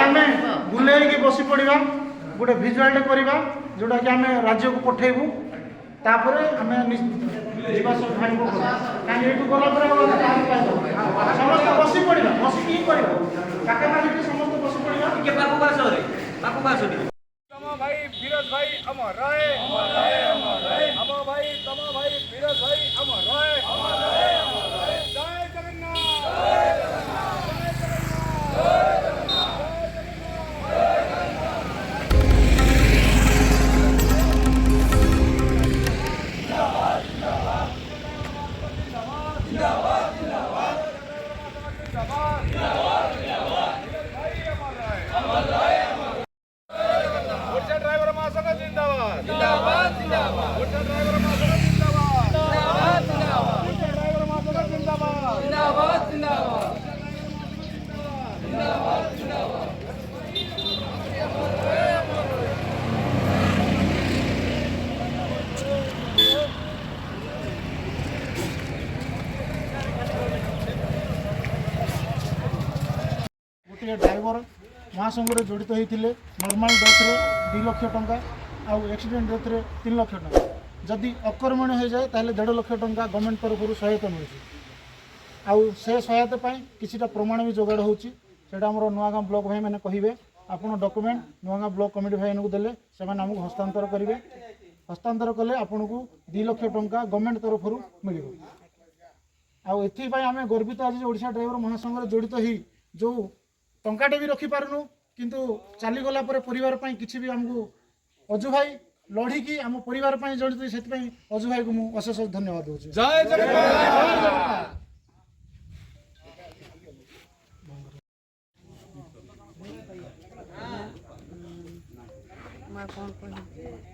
आम बुले बसी पड़ा गोटे भिजुआल करवा जोटा कि आम राज्य को पठेबू तापर आम भाई कहीं गला समस्त बसी पड़ा बसिक ही पाखापाखि समस्त बसी पड़ा भाई फिरोज भाई अमर रहे हम भाई तम भाई फिरोज भाई अमर रहे जय जगन्नाथ ड्राइवर महासंघ जिंदाबाद जिंदाबाद जिंदाबाद ड्राइवर महासंघ जिंदाबाद जिंदाबाद जिंदाबाद ड्राइवर महासंघ जिंदाबाद जिंदाबाद जिंदाबाद जिंदाबाद जिंदाबाद गोटे ड्राइवर महासंघ जड़ित होते नॉर्मल डेथ रे 2 लाख टंका आउ एक्सीडेंट डेथ रे 3 लाख टंका जदि अकर्मण्य हो जाए ताहले 1.5 लाख टंका गवर्नमेंट तरफ सहायता मिलूँ आउ से सहायता किसी प्रमाण भी जोगाड़ होची सेटा हमर नुआगाँ ब्लॉक भाई मैंने कहिबे आपण डॉक्यूमेंट नुआगाँ ब्लॉक कमिटी भाई को देले से आमको हस्तांतर करेंगे हस्तांतर कले आपन को 2 लाख टंका गवर्नमेंट तरफ मिल आउ एथि आम गर्वित आज ओडिशा ड्राइवर महासंघ जड़ित ही जो टंकाटे भी रखी पारुनु किंतु चलीगला परिवार किसी भी आमको अजु भाई लड़िकी आम परिवार जड़ित से अजु भाई को मुझे अशेष धन्यवाद दूसरी जय जगन्नाथ मैं कौन कह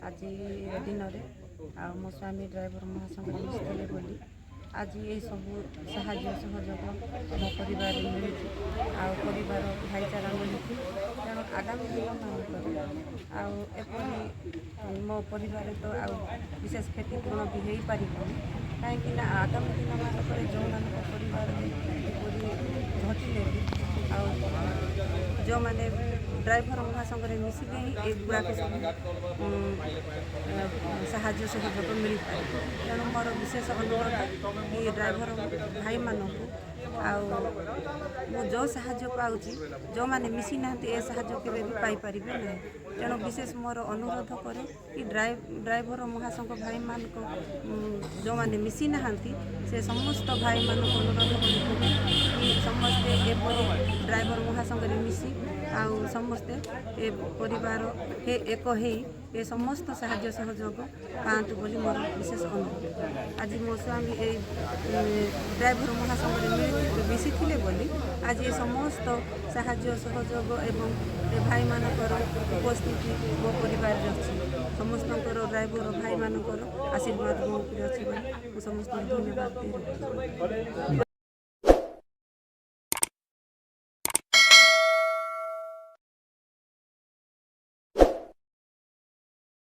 आज दिन में मो स्वामी ड्राइवर महासंघ मिसले बोली आज ये सब साहाय्य सहयोग मो परिवार मिली आर भाईचारा मिली तेणु आगामी दिन मानक मो परिवार तो विशेष क्षतिपूर्ण भी हो पार कहीं आगामी दिन मानक जो मान परिवार घटले जो मैंने ड्राइवर महासंघ मिसिले ही एगुड़ाक सब साहाय्य सहयोग मिल पाए तेणु मोर विशेष अनुरोध कि ड्राइवर भाई मानू जो साहाय्य पाऊँगी जो मैंने मिसी ना ए साहाय्य केवे भी पाइपर ना तेणु विशेष मोर अनुरोध करे कि ड्राइवर महासंघ भाई मान जो मैंने मिसी ना से समस्त भाई मान अनुरोध कि समस्ते एपरी ड्राइवर महासंघ मिसी आउ समस्ते ए परिवार हे एक हे ए समस्त साहाय्य सहयोग पातु बोली मोर विशेष अनुरोध आज मो स्वामी ए ड्राइवर महासंघ मिसी थिले बोली आज ये समस्त साहाय्य सहयोग एवं भाई मानकर उपस्थिति मो परिवार अच्छी समस्त ड्राइवर भाई मानकर आशीर्वाद मो अच्छी समस्त धन्यवाद।